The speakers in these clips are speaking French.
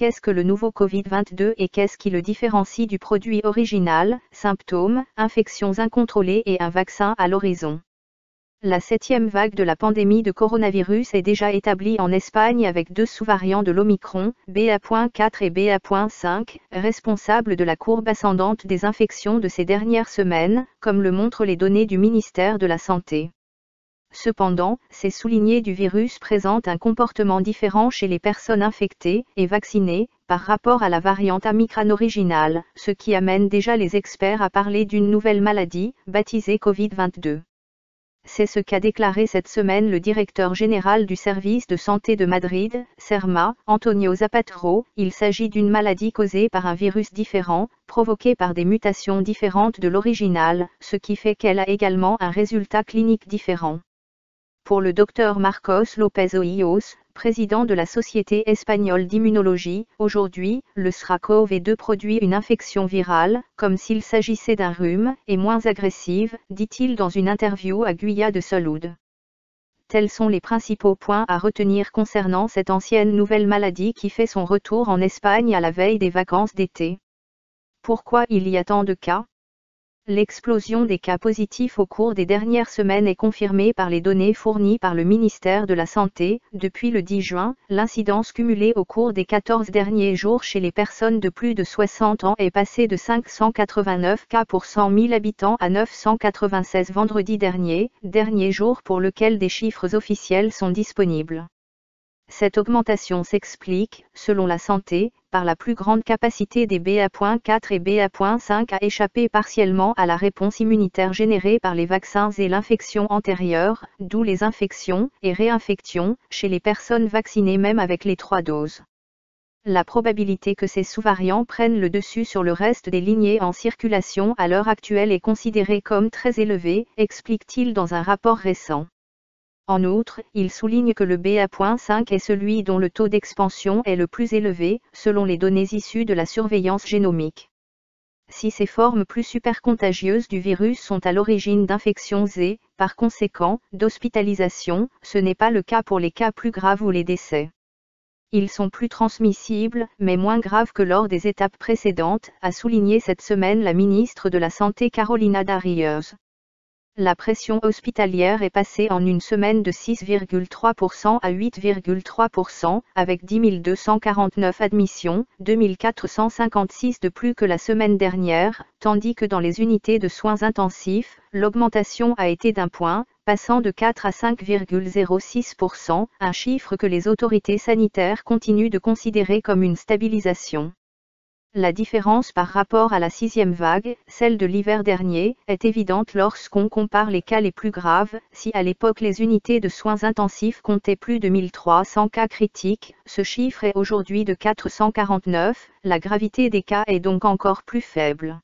Qu'est-ce que le nouveau Covid-22 et qu'est-ce qui le différencie du produit original? Symptômes, infections incontrôlées et un vaccin à l'horizon. La 7e vague de la pandémie de coronavirus est déjà établie en Espagne avec 2 sous-variants de l'Omicron, BA.4 et BA.5, responsables de la courbe ascendante des infections de ces dernières semaines, comme le montrent les données du ministère de la Santé. Cependant, ces soulignés du virus présentent un comportement différent chez les personnes infectées et vaccinées, par rapport à la variante Omicron originale, ce qui amène déjà les experts à parler d'une nouvelle maladie, baptisée Covid-22. C'est ce qu'a déclaré cette semaine le directeur général du service de santé de Madrid, CERMA, Antonio Zapatero. Il s'agit d'une maladie causée par un virus différent, provoquée par des mutations différentes de l'original, ce qui fait qu'elle a également un résultat clinique différent. Pour le docteur Marcos López Hoyos, président de la Société espagnole d'immunologie, aujourd'hui, le SARS-CoV-2 produit une infection virale, comme s'il s'agissait d'un rhume, et moins agressive, dit-il dans une interview à Guilla de Salud. Tels sont les principaux points à retenir concernant cette ancienne nouvelle maladie qui fait son retour en Espagne à la veille des vacances d'été. Pourquoi il y a tant de cas ? L'explosion des cas positifs au cours des dernières semaines est confirmée par les données fournies par le ministère de la Santé. Depuis le 10 juin, l'incidence cumulée au cours des 14 derniers jours chez les personnes de plus de 60 ans est passée de 589 cas pour 100 000 habitants à 996 vendredi dernier jour pour lequel des chiffres officiels sont disponibles. Cette augmentation s'explique, selon la santé, par la plus grande capacité des BA.4 et BA.5 à échapper partiellement à la réponse immunitaire générée par les vaccins et l'infection antérieure, d'où les infections et réinfections chez les personnes vaccinées même avec les 3 doses. La probabilité que ces sous-variants prennent le dessus sur le reste des lignées en circulation à l'heure actuelle est considérée comme très élevée, explique-t-il dans un rapport récent. En outre, il souligne que le BA.5 est celui dont le taux d'expansion est le plus élevé, selon les données issues de la surveillance génomique. Si ces formes plus supercontagieuses du virus sont à l'origine d'infections et, par conséquent, d'hospitalisation, ce n'est pas le cas pour les cas plus graves ou les décès. Ils sont plus transmissibles, mais moins graves que lors des étapes précédentes, a souligné cette semaine la ministre de la Santé Carolina Darius. La pression hospitalière est passée en une semaine de 6,3% à 8,3%, avec 10 249 admissions, 2456 de plus que la semaine dernière, tandis que dans les unités de soins intensifs, l'augmentation a été d'1 point, passant de 4 à 5,06%, un chiffre que les autorités sanitaires continuent de considérer comme une stabilisation. La différence par rapport à la 6e vague, celle de l'hiver dernier, est évidente lorsqu'on compare les cas les plus graves. Si à l'époque les unités de soins intensifs comptaient plus de 1300 cas critiques, ce chiffre est aujourd'hui de 449, la gravité des cas est donc encore plus faible.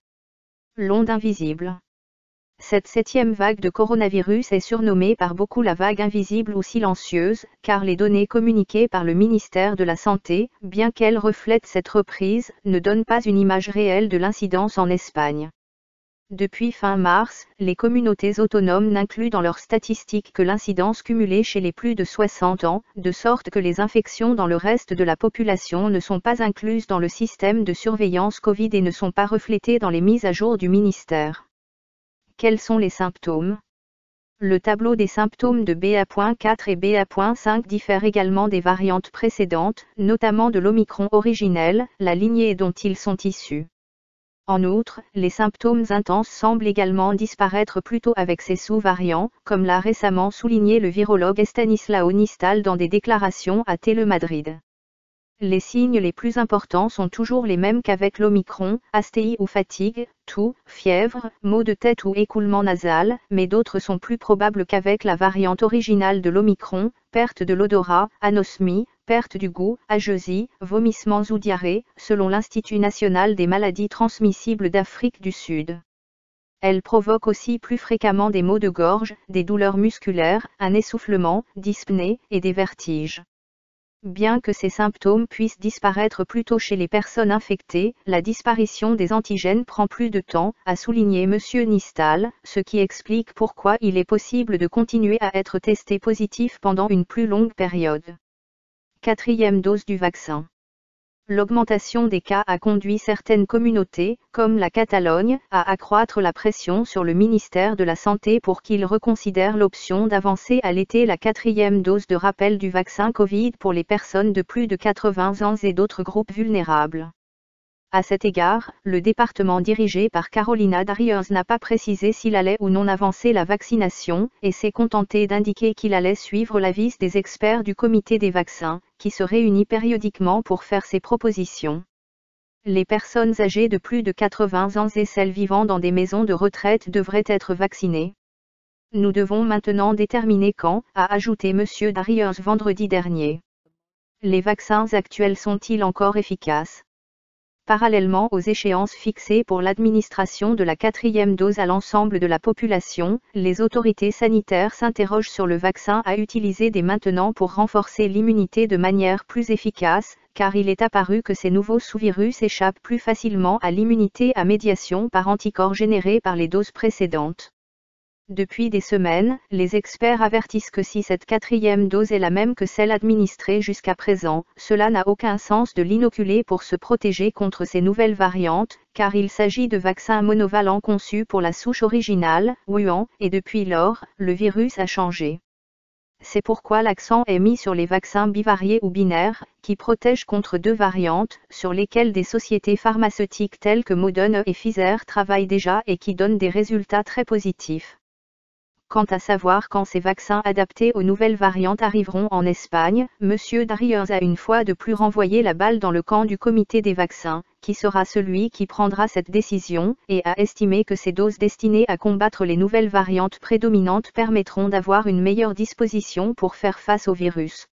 L'onde invisible. Cette 7e vague de coronavirus est surnommée par beaucoup la vague invisible ou silencieuse, car les données communiquées par le ministère de la Santé, bien qu'elles reflètent cette reprise, ne donnent pas une image réelle de l'incidence en Espagne. Depuis fin mars, les communautés autonomes n'incluent dans leurs statistiques que l'incidence cumulée chez les plus de 60 ans, de sorte que les infections dans le reste de la population ne sont pas incluses dans le système de surveillance Covid et ne sont pas reflétées dans les mises à jour du ministère. Quels sont les symptômes ? Le tableau des symptômes de BA.4 et BA.5 diffère également des variantes précédentes, notamment de l'Omicron originel, la lignée dont ils sont issus. En outre, les symptômes intenses semblent également disparaître plus tôt avec ces sous-variants, comme l'a récemment souligné le virologue Estanislao Nistal dans des déclarations à Telemadrid. Les signes les plus importants sont toujours les mêmes qu'avec l'Omicron, asthénie ou fatigue, toux, fièvre, maux de tête ou écoulement nasal, mais d'autres sont plus probables qu'avec la variante originale de l'Omicron, perte de l'odorat, anosmie, perte du goût, ageusie, vomissements ou diarrhée, selon l'Institut national des maladies transmissibles d'Afrique du Sud. Elle provoque aussi plus fréquemment des maux de gorge, des douleurs musculaires, un essoufflement, dyspnée, et des vertiges. Bien que ces symptômes puissent disparaître plus tôt chez les personnes infectées, la disparition des antigènes prend plus de temps, a souligné M. Nistal, ce qui explique pourquoi il est possible de continuer à être testé positif pendant une plus longue période. 4e dose du vaccin. L'augmentation des cas a conduit certaines communautés, comme la Catalogne, à accroître la pression sur le ministère de la Santé pour qu'il reconsidère l'option d'avancer à l'été la 4e dose de rappel du vaccin Covid pour les personnes de plus de 80 ans et d'autres groupes vulnérables. À cet égard, le département dirigé par Carolina Darius n'a pas précisé s'il allait ou non avancer la vaccination, et s'est contenté d'indiquer qu'il allait suivre l'avis des experts du comité des vaccins, qui se réunit périodiquement pour faire ses propositions. Les personnes âgées de plus de 80 ans et celles vivant dans des maisons de retraite devraient être vaccinées. Nous devons maintenant déterminer quand, a ajouté M. Darius vendredi dernier. Les vaccins actuels sont-ils encore efficaces ? Parallèlement aux échéances fixées pour l'administration de la 4e dose à l'ensemble de la population, les autorités sanitaires s'interrogent sur le vaccin à utiliser dès maintenant pour renforcer l'immunité de manière plus efficace, car il est apparu que ces nouveaux sous-virus échappent plus facilement à l'immunité à médiation par anticorps générés par les doses précédentes. Depuis des semaines, les experts avertissent que si cette 4e dose est la même que celle administrée jusqu'à présent, cela n'a aucun sens de l'inoculer pour se protéger contre ces nouvelles variantes, car il s'agit de vaccins monovalents conçus pour la souche originale, Wuhan, et depuis lors, le virus a changé. C'est pourquoi l'accent est mis sur les vaccins bivariés ou binaires, qui protègent contre 2 variantes, sur lesquelles des sociétés pharmaceutiques telles que Moderna et Pfizer travaillent déjà et qui donnent des résultats très positifs. Quant à savoir quand ces vaccins adaptés aux nouvelles variantes arriveront en Espagne, M. Darius a une fois de plus renvoyé la balle dans le camp du comité des vaccins, qui sera celui qui prendra cette décision, et a estimé que ces doses destinées à combattre les nouvelles variantes prédominantes permettront d'avoir une meilleure disposition pour faire face au virus.